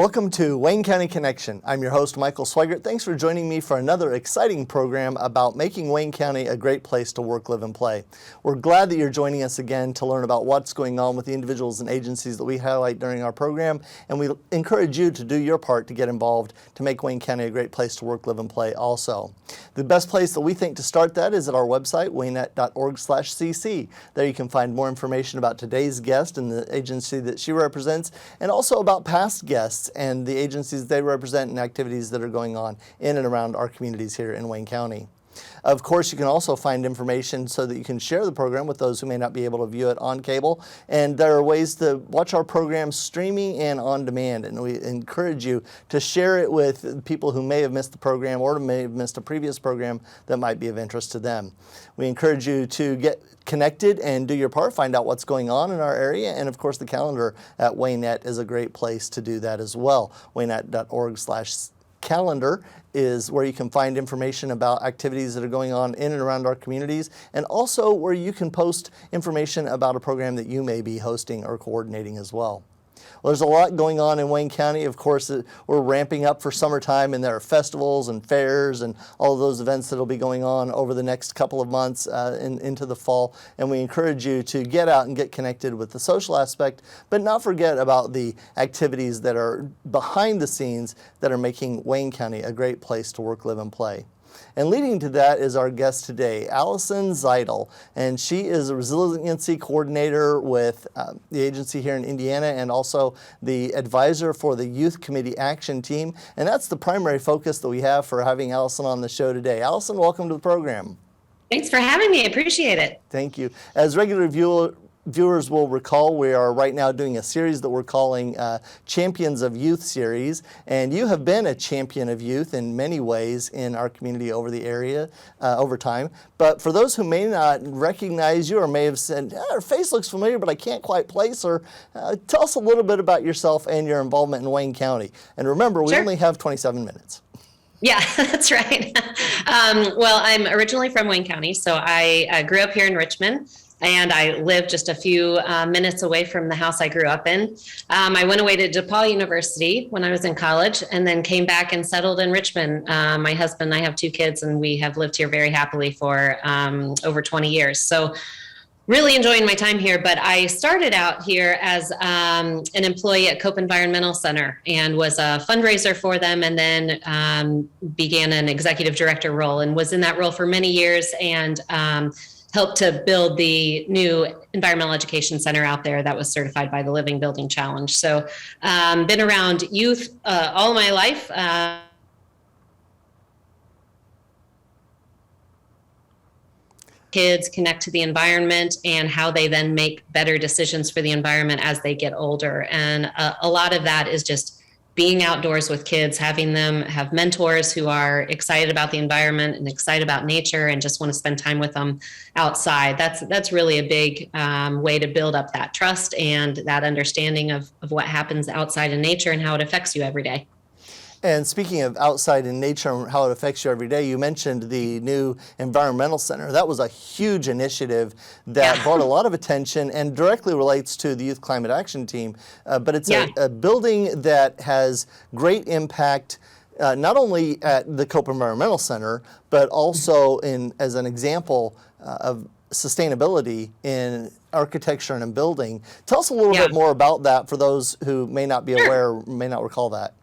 Welcome to Wayne County Connection. I'm your host, Michael Sweigart. Thanks for joining me for another exciting program about making Wayne County a great place to work, live, and play. We're glad that you're joining us again to learn about what's going on with the individuals and agencies that we highlight during our program, and we encourage you to do your part to get involved to make Wayne County a great place to work, live, and play also. The best place that we think to start that is at our website, waynet.org/cc. There you can find more information about today's guest and the agency that she represents, and also about past guests and the agencies they represent and activities that are going on in and around our communities here in Wayne County. Of course, you can also find information so that you can share the program with those who may not be able to view it on cable. And there are ways to watch our program streaming and on demand. And we encourage you to share it with people who may have missed the program or may have missed a previous program that might be of interest to them. We encourage you to get connected and do your part, find out what's going on in our area. And of course, the calendar at Waynet is a great place to do that as well. Waynet.org/calendar is where you can find information about activities that are going on in and around our communities, and also where you can post information about a program that you may be hosting or coordinating as well. Well, there's a lot going on in Wayne County. Of course, we're ramping up for summertime, and there are festivals and fairs and all of those events that will be going on over the next couple of months into the fall. And we encourage you to get out and get connected with the social aspect, but not forget about the activities that are behind the scenes that are making Wayne County a great place to work, live, and play. And leading to that is our guest today, Alison Zajdel, and she is a resiliency coordinator with the agency here in Indiana and also the advisor for the Youth Committee Action Team. And that's the primary focus that we have for having Alison on the show today. Alison, welcome to the program. Thanks for having me. I appreciate it. Thank you. As regular viewers will recall, we are right now doing a series that we're calling Champions of Youth series, and you have been a champion of youth in many ways in our community over time. But for those who may not recognize you or may have said, her face looks familiar, but I can't quite place her, tell us a little bit about yourself and your involvement in Wayne County. And remember, we only have 27 minutes. Yeah, that's right. Well, I'm originally from Wayne County, so I grew up here in Richmond. And I lived just a few minutes away from the house I grew up in. I went away to DePaul University when I was in college and then came back and settled in Richmond. My husband and I have 2 kids, and we have lived here very happily for over 20 years. So really enjoying my time here. But I started out here as an employee at Cope Environmental Center and was a fundraiser for them, and then began an executive director role and was in that role for many years, and helped to build the new environmental education center out there that was certified by the Living Building Challenge. So been around youth all my life. Kids connect to the environment and how they then make better decisions for the environment as they get older. And a lot of that is just being outdoors with kids, having them have mentors who are excited about the environment and excited about nature and just want to spend time with them outside. That's really a big way to build up that trust and that understanding of what happens outside in nature and how it affects you every day. And speaking of outside in nature and how it affects you every day, you mentioned the new environmental center. That was a huge initiative that brought a lot of attention and directly relates to the Youth Climate Action Team. But it's a building that has great impact, not only at the Cope Environmental Center, but also as an example of sustainability in architecture and in building. Tell us a little bit more about that for those who may not be aware or may not recall that.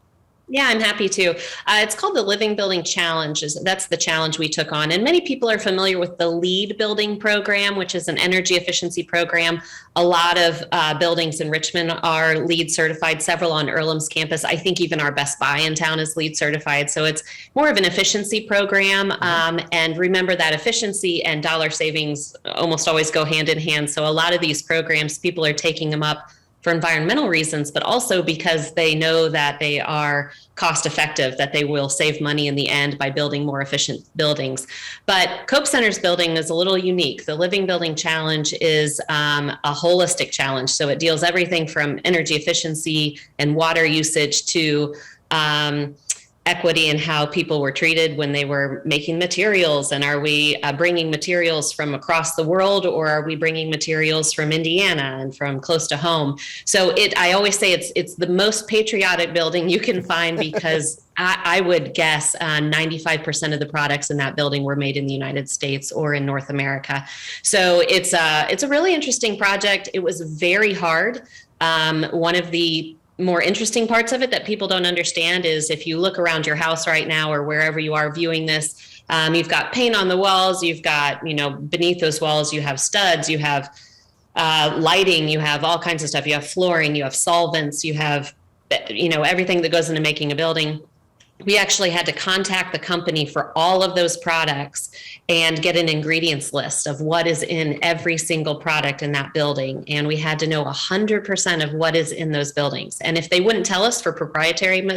Yeah, I'm happy to. It's called the Living Building Challenge. That's the challenge we took on. And many people are familiar with the LEED building program, which is an energy efficiency program. A lot of buildings in Richmond are LEED certified, several on Earlham's campus. I think even our Best Buy in town is LEED certified. So it's more of an efficiency program. And remember that efficiency and dollar savings almost always go hand in hand. So a lot of these programs, people are taking them up for environmental reasons, but also because they know that they are cost effective, that they will save money in the end by building more efficient buildings. But Cope Center's building is a little unique. The Living Building Challenge is a holistic challenge. So it deals everything from energy efficiency and water usage to equity in how people were treated when they were making materials? And are we bringing materials from across the world, or are we bringing materials from Indiana and from close to home? So I always say it's the most patriotic building you can find, because I would guess 95% of the products in that building were made in the United States or in North America. So it's a really interesting project. It was very hard. One of the more interesting parts of it that people don't understand is, if you look around your house right now or wherever you are viewing this, you've got paint on the walls, you've got, beneath those walls, you have studs, you have lighting, you have all kinds of stuff. You have flooring, you have solvents, you have, everything that goes into making a building. We actually had to contact the company for all of those products and get an ingredients list of what is in every single product in that building. And we had to know 100% of what is in those buildings. And if they wouldn't tell us for proprietary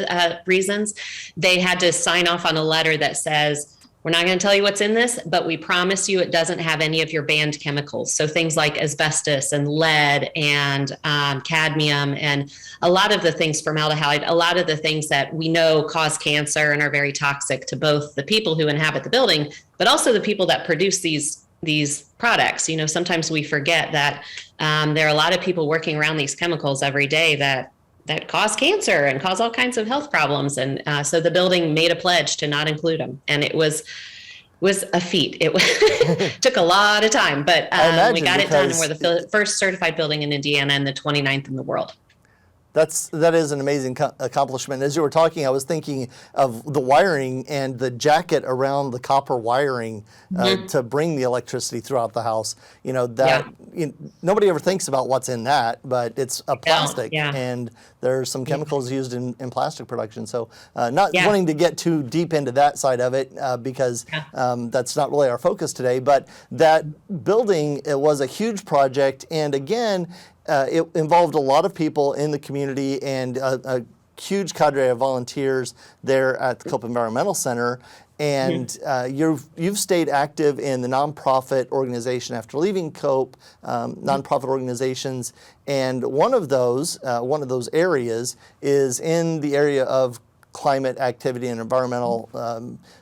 reasons, they had to sign off on a letter that says, we're not going to tell you what's in this, but we promise you it doesn't have any of your banned chemicals. So things like asbestos and lead and cadmium and a lot of the things, formaldehyde, a lot of the things that we know cause cancer and are very toxic to both the people who inhabit the building, but also the people that produce these products. Sometimes we forget that there are a lot of people working around these chemicals every day that cause cancer and cause all kinds of health problems. And so the building made a pledge to not include them. And it was a feat. It took a lot of time, but we got it done. And we're the first certified building in Indiana and the 29th in the world. That is an amazing accomplishment. As you were talking, I was thinking of the wiring and the jacket around the copper wiring to bring the electricity throughout the house. Nobody ever thinks about what's in that, but it's a plastic, and there's some chemicals used in plastic production. So not wanting to get too deep into that side of it because that's not really our focus today. But that building, it was a huge project, and again, it involved a lot of people in the community and a huge cadre of volunteers there at the Cope Environmental Center. And you've stayed active in the nonprofit organization after leaving Cope, nonprofit organizations. And one of those areas is in the area of climate activity and environmental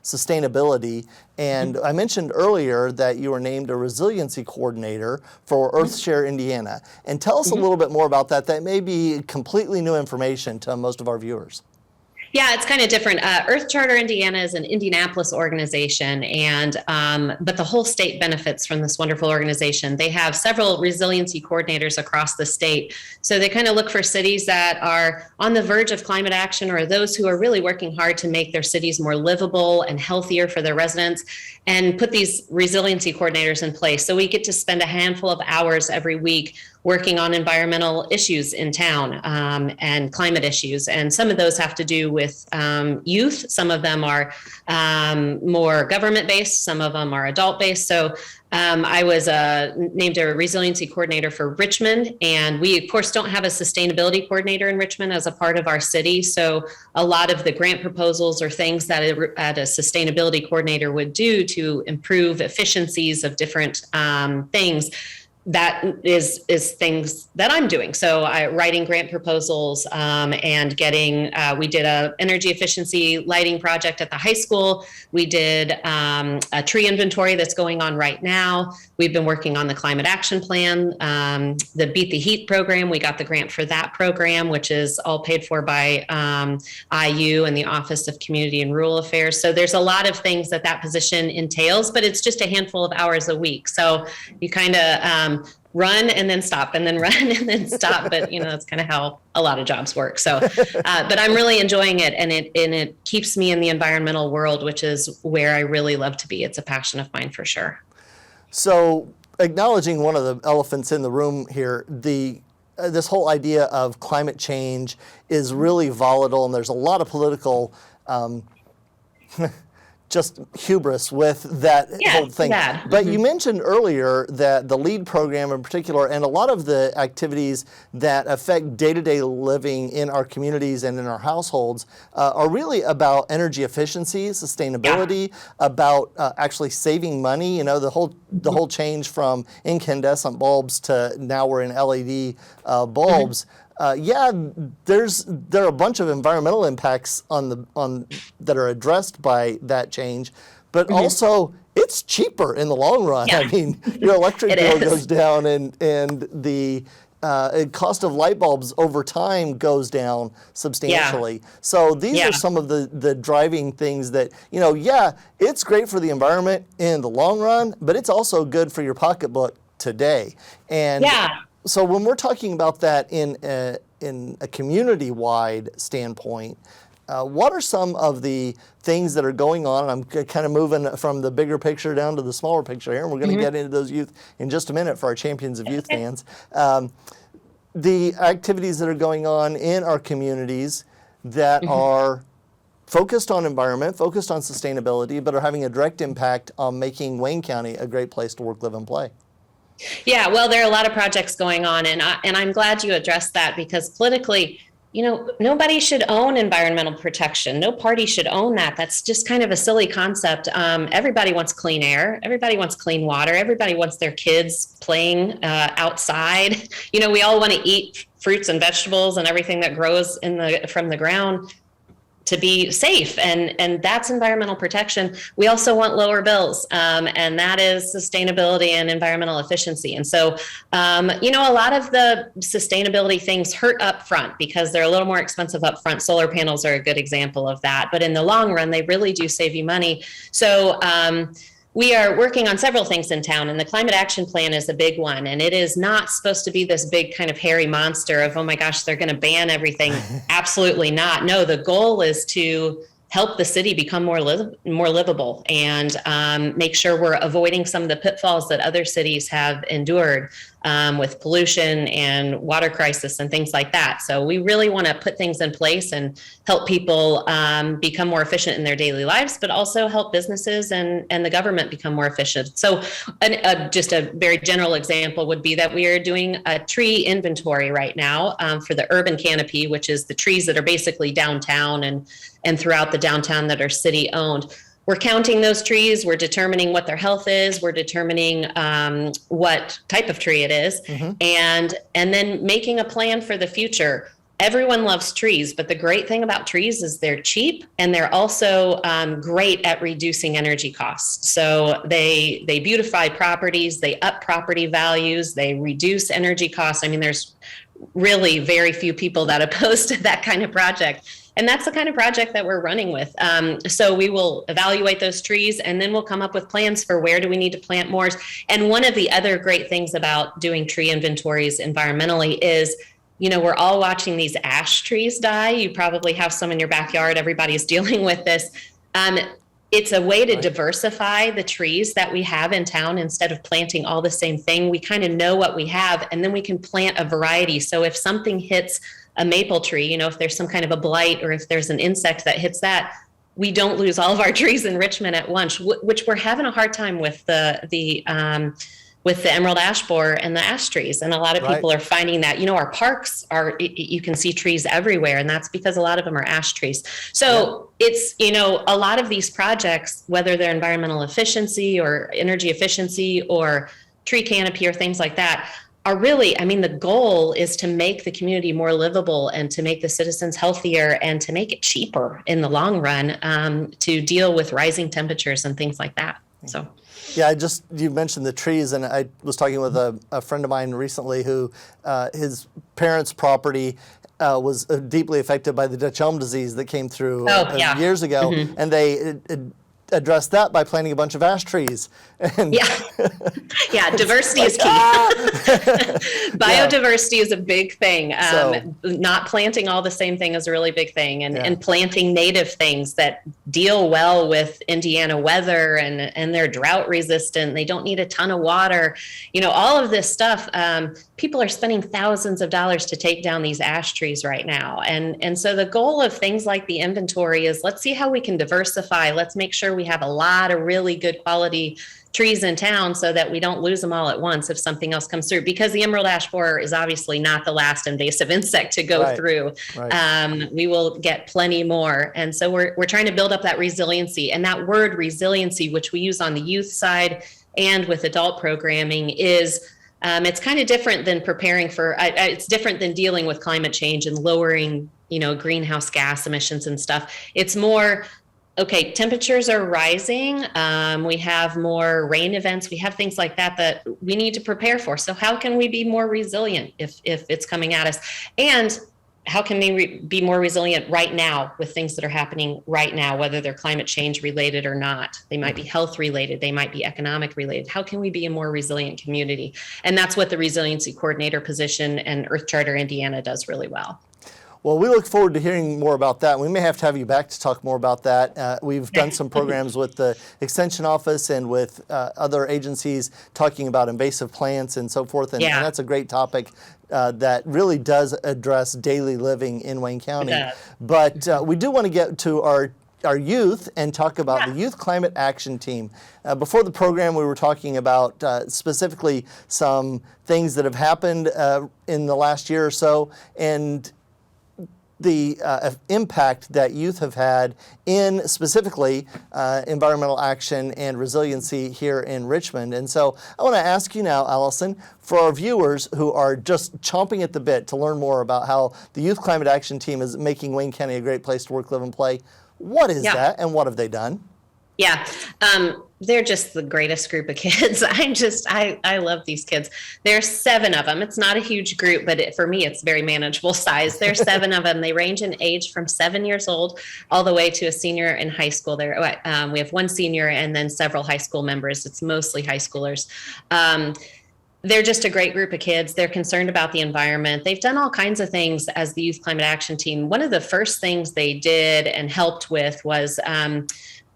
sustainability. And I mentioned earlier that you were named a resiliency coordinator for EarthShare Indiana. And tell us a little bit more about that. That may be completely new information to most of our viewers. Yeah, it's kind of different. Earth Charter Indiana is an Indianapolis organization, but the whole state benefits from this wonderful organization. They have several resiliency coordinators across the state. So they kind of look for cities that are on the verge of climate action, or those who are really working hard to make their cities more livable and healthier for their residents, and put these resiliency coordinators in place. So we get to spend a handful of hours every week working on environmental issues in town and climate issues. And some of those have to do with youth. Some of them are more government-based. Some of them are adult-based. So I was named a resiliency coordinator for Richmond. And we, of course, don't have a sustainability coordinator in Richmond as a part of our city. So a lot of the grant proposals or things that a sustainability coordinator would do to improve efficiencies of different things, that is things that I'm doing. So writing grant proposals and getting, we did a energy efficiency lighting project at the high school. We did a tree inventory that's going on right now. We've been working on the climate action plan, the Beat the Heat program. We got the grant for that program, which is all paid for by IU and the Office of Community and Rural Affairs. So there's a lot of things that position entails, but it's just a handful of hours a week. So you kind of run and then stop and then run and then stop. But, that's kind of how a lot of jobs work. So, but I'm really enjoying it. And it keeps me in the environmental world, which is where I really love to be. It's a passion of mine for sure. So acknowledging one of the elephants in the room here, this whole idea of climate change is really volatile, and there's a lot of political just hubris with that whole thing. Bad. But you mentioned earlier that the LEAD program in particular, and a lot of the activities that affect day-to-day living in our communities and in our households are really about energy efficiency, sustainability, about actually saving money. The whole change from incandescent bulbs to now we're in LED bulbs. there are a bunch of environmental impacts that are addressed by that change, but also it's cheaper in the long run. Yeah. I mean, your electric bill is. goes down, and the cost of light bulbs over time goes down substantially. So these are some of the driving things that, it's great for the environment in the long run, but it's also good for your pocketbook today. And so when we're talking about that in a community-wide standpoint, what are some of the things that are going on? And I'm kind of moving from the bigger picture down to the smaller picture here, and we're going to get into those youth in just a minute for our Champions of Youth fans. The activities that are going on in our communities that are focused on environment, focused on sustainability, but are having a direct impact on making Wayne County a great place to work, live, and play. Yeah, well, there are a lot of projects going on, and I'm glad you addressed that, because politically, nobody should own environmental protection. No party should own that. That's just kind of a silly concept. Everybody wants clean air. Everybody wants clean water. Everybody wants their kids playing outside. We all want to eat fruits and vegetables and everything that grows from the ground to be safe, and that's environmental protection. We also want lower bills, and that is sustainability and environmental efficiency. And so, a lot of the sustainability things hurt up front because they're a little more expensive up front. Solar panels are a good example of that, but in the long run, they really do save you money. So we are working on several things in town, and the Climate Action Plan is a big one. And it is not supposed to be this big kind of hairy monster of, oh my gosh, they're going to ban everything. Absolutely not. No, the goal is to help the city become more livable and make sure we're avoiding some of the pitfalls that other cities have endured with pollution and water crisis and things like that. So we really want to put things in place and help people become more efficient in their daily lives, but also help businesses and the government become more efficient. So just a very general example would be that we are doing a tree inventory right now for the urban canopy, which is the trees that are basically downtown and throughout the downtown that are city owned. We're counting those trees. We're determining what their health is. We're determining what type of tree it is, and then making a plan for the future. Everyone loves trees, but the great thing about trees is they're cheap, and they're also great at reducing energy costs. So they beautify properties, they up property values, they reduce energy costs. I mean, there's really very few people that oppose to that kind of project. And that's the kind of project that we're running with. So we will evaluate those trees, and then we'll come up with plans for where do we need to plant more. And one of the other great things about doing tree inventories environmentally is, we're all watching these ash trees die. You probably have some in your backyard. Everybody's dealing with this. It's a way to diversify the trees that we have in town instead of planting all the same thing. We kind of know what we have, and then we can plant a variety. So if something hits a maple tree, if there's some kind of a blight or if there's an insect that hits that, we don't lose all of our trees in Richmond at once, which we're having a hard time with the emerald ash borer and the ash trees. And a lot of people are finding that, our parks you can see trees everywhere, and that's because a lot of them are ash trees. So it's, a lot of these projects, whether they're environmental efficiency or energy efficiency or tree canopy or things like that, are really, the goal is to make the community more livable and to make the citizens healthier and to make it cheaper in the long run to deal with rising temperatures and things like that. So. Yeah, you mentioned the trees, and I was talking with a friend of mine recently who his parents' property was deeply affected by the Dutch elm disease that came through years ago, and they addressed that by planting a bunch of ash trees. And diversity is key. Biodiversity is a big thing. Not planting all the same thing is a really big thing, and planting native things that deal well with Indiana weather and they're drought resistant. They don't need a ton of water. All of this stuff. People are spending thousands of dollars to take down these ash trees right now. And so the goal of things like the inventory is, let's see how we can diversify. Let's make sure we have a lot of really good quality trees in town so that we don't lose them all at once if something else comes through, because the emerald ash borer is obviously not the last invasive insect to go through. We will get plenty more. And so we're trying to build up that resiliency, and that word resiliency, which we use on the youth side and with adult programming, is It's kind of different than preparing for, it's different than dealing with climate change and lowering, greenhouse gas emissions and stuff. It's more, okay, temperatures are rising. We have more rain events. We have things like that we need to prepare for. So how can we be more resilient if it's coming at us? And how can we be more resilient right now with things that are happening right now, whether they're climate change related or not? They might be health related. They might be economic related. How can we be a more resilient community? And that's what the Resiliency Coordinator position and Earth Charter Indiana does really well. Well, we look forward to hearing more about that. We may have to have you back to talk more about that. We've done some programs with the Extension Office and with other agencies talking about invasive plants and so forth, and that's a great topic that really does address daily living in Wayne County. But we do want to get to our youth and talk about the Youth Climate Action Team. Before the program, we were talking about specifically some things that have happened in the last year or so, and the impact that youth have had in specifically environmental action and resiliency here in Richmond. And so I want to ask you now, Alison, for our viewers who are just chomping at the bit to learn more about how the Youth Climate Action Team is making Wayne County a great place to work, live, and play, what is that and what have they done? Yeah, they're just the greatest group of kids. I love these kids. There's 7 of them. It's not a huge group, but for me, it's very manageable size. There's 7 of them. They range in age from 7 years old all the way to a senior in high school. There, we have 1 senior and then several high school members. It's mostly high schoolers. They're just a great group of kids. They're concerned about the environment. They've done all kinds of things as the Youth Climate Action Team. One of the first things they did and helped with was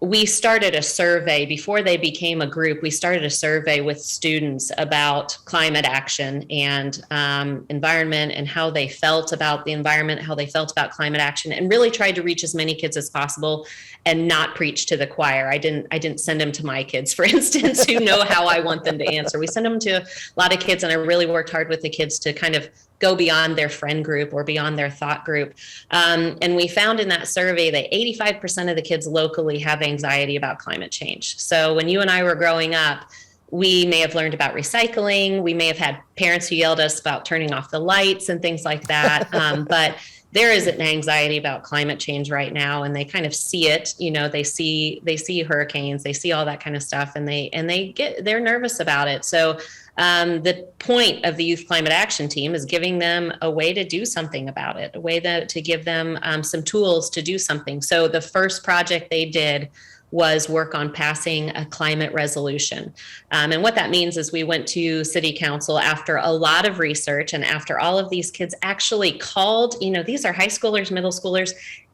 we started a survey before they became a group. We started a survey with students about climate action and environment and how they felt about the environment, how they felt about climate action, and really tried to reach as many kids as possible and not preach to the choir. I didn't send them to my kids, for instance, who know how I want them to answer. We sent them to a lot of kids, and I really worked hard with the kids to kind of go beyond their friend group or beyond their thought group. And we found in that survey that 85% of the kids locally have anxiety about climate change. So when you and I were growing up, we may have learned about recycling. We may have had parents who yelled at us about turning off the lights and things like that. But there is an anxiety about climate change right now, and they kind of see it. They see hurricanes, they see all that kind of stuff, and they're nervous about it. So the point of the Youth Climate Action Team is giving them a way to do something about it, a way to give them some tools to do something. So the first project they did was work on passing a climate resolution. And what that means is we went to City Council after a lot of research and after all of these kids actually called, these are high schoolers, middle schoolers,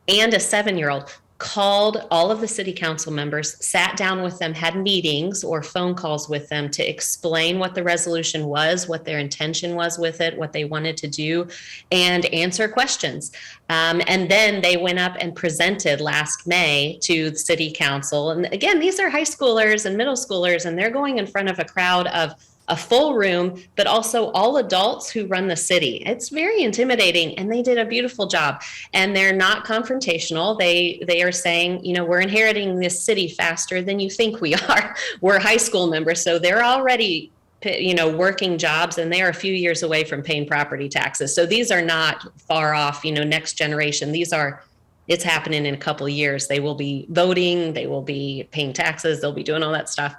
and a 7-year-old, called all of the City Council members, sat down with them, had meetings or phone calls with them to explain what the resolution was, what their intention was with it, what they wanted to do, and answer questions. And then they went up and presented last May to the City Council. And again, these are high schoolers and middle schoolers, and they're going in front of a crowd of a full room, but also all adults who run the city. It's very intimidating, and they did a beautiful job. And they're not confrontational. They are saying, we're inheriting this city faster than you think we are. We're high school members, so they're already working jobs, and they are a few years away from paying property taxes. So these are not far off, next generation. It's happening in a couple of years. They will be voting, they will be paying taxes, they'll be doing all that stuff.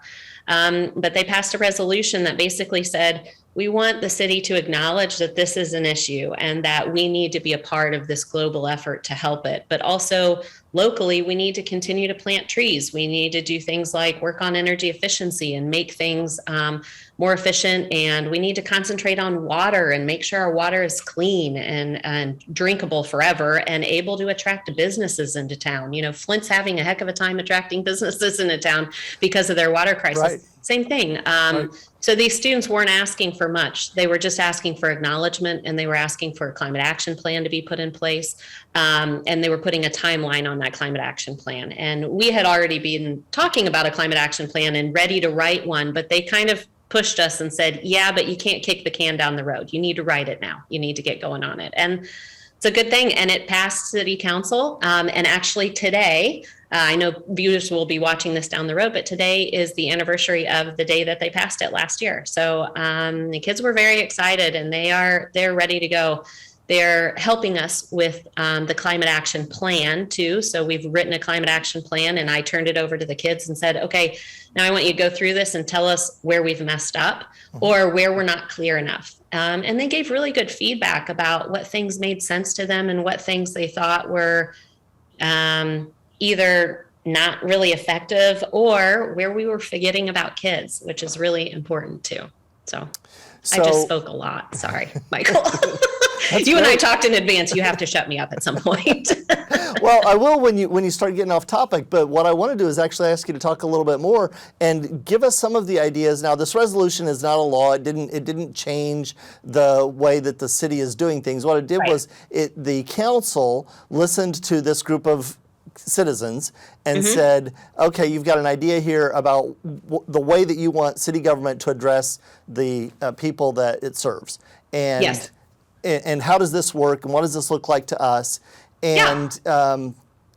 But they passed a resolution that basically said, we want the city to acknowledge that this is an issue and that we need to be a part of this global effort to help it. But also locally, we need to continue to plant trees. We need to do things like work on energy efficiency and make things more efficient. And we need to concentrate on water and make sure our water is clean and drinkable forever and able to attract businesses into town. Flint's having a heck of a time attracting businesses into town because of their water crisis. Right. Same thing. Right. So these students weren't asking for much. They were just asking for acknowledgement, and they were asking for a climate action plan to be put in place. And they were putting a timeline on that climate action plan. And we had already been talking about a climate action plan and ready to write one, but they kind of pushed us and said, yeah, but you can't kick the can down the road. You need to write it now. You need to get going on it. And it's a good thing. And it passed City Council. And actually today, I know viewers will be watching this down the road, but today is the anniversary of the day that they passed it last year. So the kids were very excited, and they're ready to go. They're helping us with the climate action plan too. So we've written a climate action plan, and I turned it over to the kids and said, okay, now I want you to go through this and tell us where we've messed up or where we're not clear enough. And they gave really good feedback about what things made sense to them and what things they thought were either not really effective or where we were forgetting about kids, which is really important too. So I just spoke a lot. Sorry, Michael. You and I talked in advance. You have to shut me up at some point. Well, I will when you start getting off topic, but what I want to do is actually ask you to talk a little bit more and give us some of the ideas. Now, this resolution is not a law. It didn't change the way that the city is doing things. What it did was the council listened to this group of citizens and said, okay, you've got an idea here about the way that you want city government to address the people that it serves. And yes. And how does this work, and what does this look like to us? And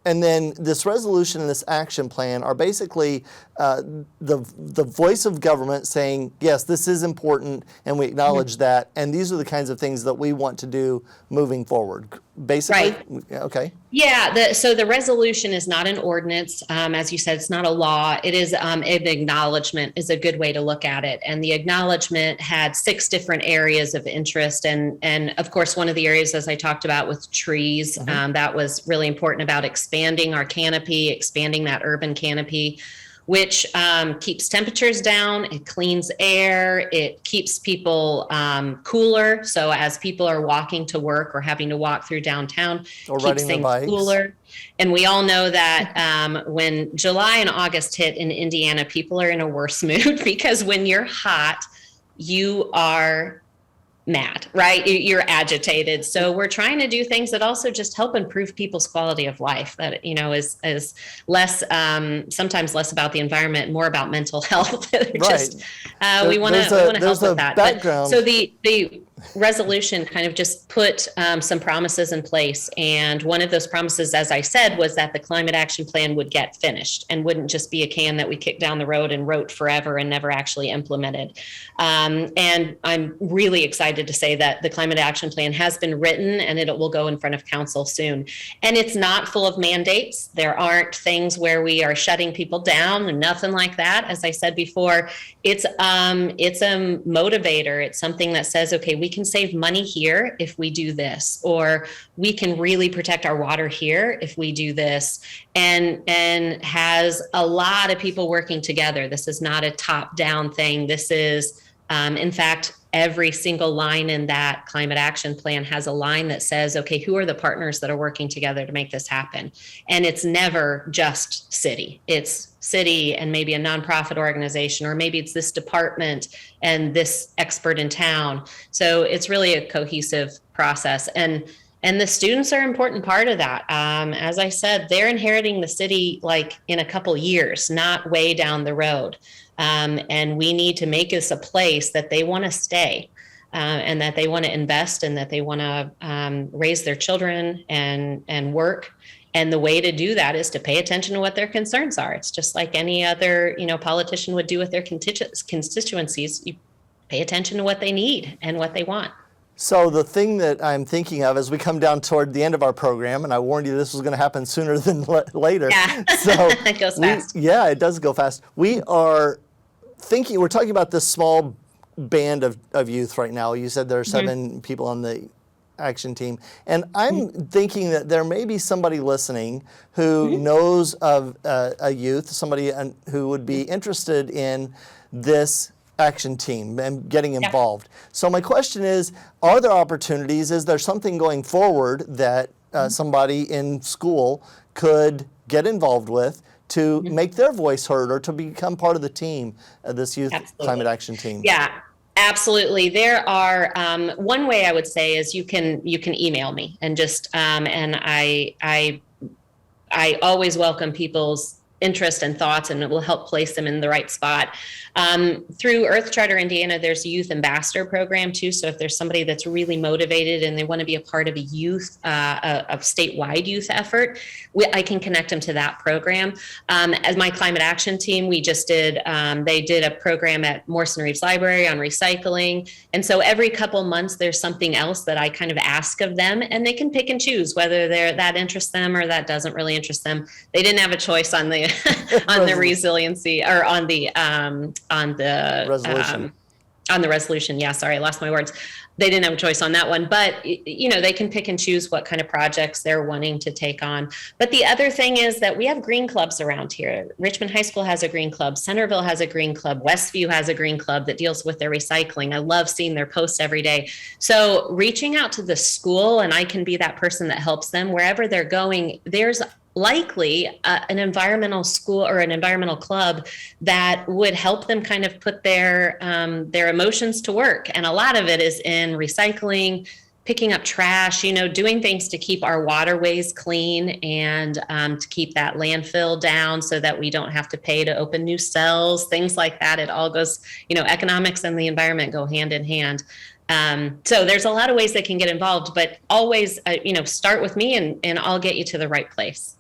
and then this resolution and this action plan are basically the voice of government saying, yes, this is important, and we acknowledge that, and these are the kinds of things that we want to do moving forward. Basically, okay. Yeah, so the resolution is not an ordinance. As you said, it's not a law. It is an acknowledgement is a good way to look at it. And the acknowledgement had 6 different areas of interest. And of course, one of the areas, as I talked about with trees, that was really important about expanding our canopy, expanding that urban canopy, which keeps temperatures down, it cleans air, it keeps people cooler. So as people are walking to work or having to walk through downtown, or keeps things cooler. And we all know that when July and August hit in Indiana, people are in a worse mood because when you're hot, you are mad, right? You're agitated. So we're trying to do things that also just help improve people's quality of life. That, is less, sometimes less about the environment, and more about mental health. Just, we want to help with that. Background. So the resolution kind of just put some promises in place. And one of those promises, as I said, was that the climate action plan would get finished and wouldn't just be a can that we kicked down the road and wrote forever and never actually implemented. And I'm really excited to say that the climate action plan has been written and it will go in front of council soon. And it's not full of mandates. There aren't things where we are shutting people down and nothing like that. As I said before, it's a motivator. It's something that says, okay, we can save money here if we do this, or we can really protect our water here if we do this, and has a lot of people working together. This is not a top-down thing. This is, in fact, every single line in that climate action plan has a line that says, okay, who are the partners that are working together to make this happen? And it's never just city. It's city and maybe a nonprofit organization, or maybe it's this department and this expert in town. So it's really a cohesive process. And the students are an important part of that. As I said, they're inheriting the city like in a couple years, not way down the road. And we need to make this a place that they want to stay, and that they want to invest, and that they want to raise their children and work. And the way to do that is to pay attention to what their concerns are. It's just like any other, politician would do with their constituencies. You pay attention to what they need and what they want. So the thing that I'm thinking of as we come down toward the end of our program, and I warned you this was going to happen sooner than later. Yeah, so it goes fast. Yeah, it does go fast. We're talking about this small band of youth right now. You said there are 7 people on the action team. And I'm thinking that there may be somebody listening who knows of a youth, somebody who would be interested in this action team and getting involved. So my question is, are there opportunities? Is there something going forward that somebody in school could get involved with to make their voice heard, or to become part of the team, this youth climate action team? Yeah. Absolutely. There are, one way I would say is you can email me and just, and I always welcome people's interest and thoughts, and it will help place them in the right spot. Through Earth Charter Indiana, there's a youth ambassador program too. So if there's somebody that's really motivated and they want to be a part of a youth, a statewide youth effort, I can connect them to that program. As my climate action team, we just did, they did a program at Morrison Reeves Library on recycling. And so every couple months, there's something else that I kind of ask of them, and they can pick and choose whether that interests them or that doesn't really interest them. They didn't have a choice on the on the resiliency or on the resolution. On the resolution. Yeah, sorry, I lost my words. They didn't have a choice on that one, but they can pick and choose what kind of projects they're wanting to take on. But the other thing is that we have green clubs around here. Richmond High School has a green club. Centerville has a green club. Westview has a green club that deals with their recycling. I love seeing their posts every day. So reaching out to the school, and I can be that person that helps them wherever they're going. There's likely an environmental school or an environmental club that would help them kind of put their emotions to work. And a lot of it is in recycling, picking up trash, doing things to keep our waterways clean and to keep that landfill down so that we don't have to pay to open new cells, things like that. It all goes, economics and the environment go hand in hand. So there's a lot of ways they can get involved, but always, start with me and I'll get you to the right place.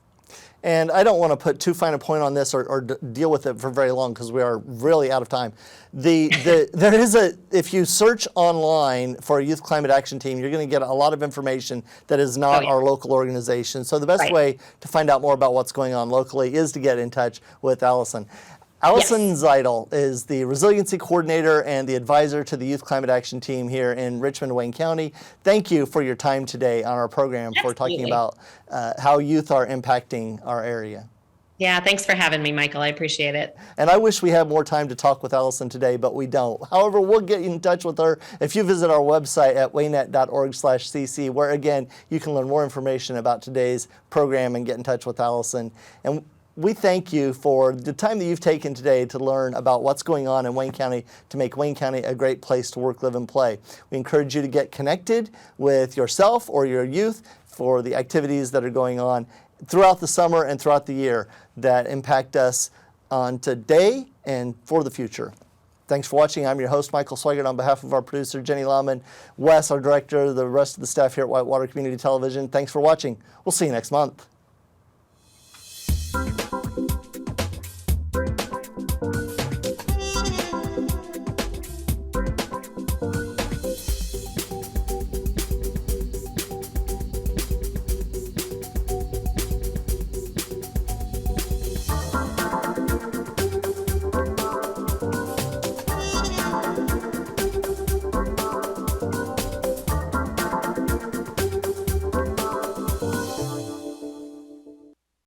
And I don't want to put too fine a point on this or deal with it for very long because we are really out of time. There is if you search online for a youth climate action team, you're going to get a lot of information that is not our local organization. So the best way to find out more about what's going on locally is to get in touch with Alison. Alison Zajdel is the Resiliency Coordinator and the advisor to the Youth Climate Action Team here in Richmond, Wayne County. Thank you for your time today on our program for talking about how youth are impacting our area. Yeah, thanks for having me, Michael. I appreciate it. And I wish we had more time to talk with Alison today, but we don't. However, we'll get in touch with her if you visit our website at waynet.org/cc, where, again, you can learn more information about today's program and get in touch with Alison. And we thank you for the time that you've taken today to learn about what's going on in Wayne County to make Wayne County a great place to work, live, and play. We encourage you to get connected with yourself or your youth for the activities that are going on throughout the summer and throughout the year that impact us on today and for the future. Thanks for watching. I'm your host, Michael Sweigart, on behalf of our producer, Jenny Lauman, Wes, our director, the rest of the staff here at Whitewater Community Television. Thanks for watching. We'll see you next month.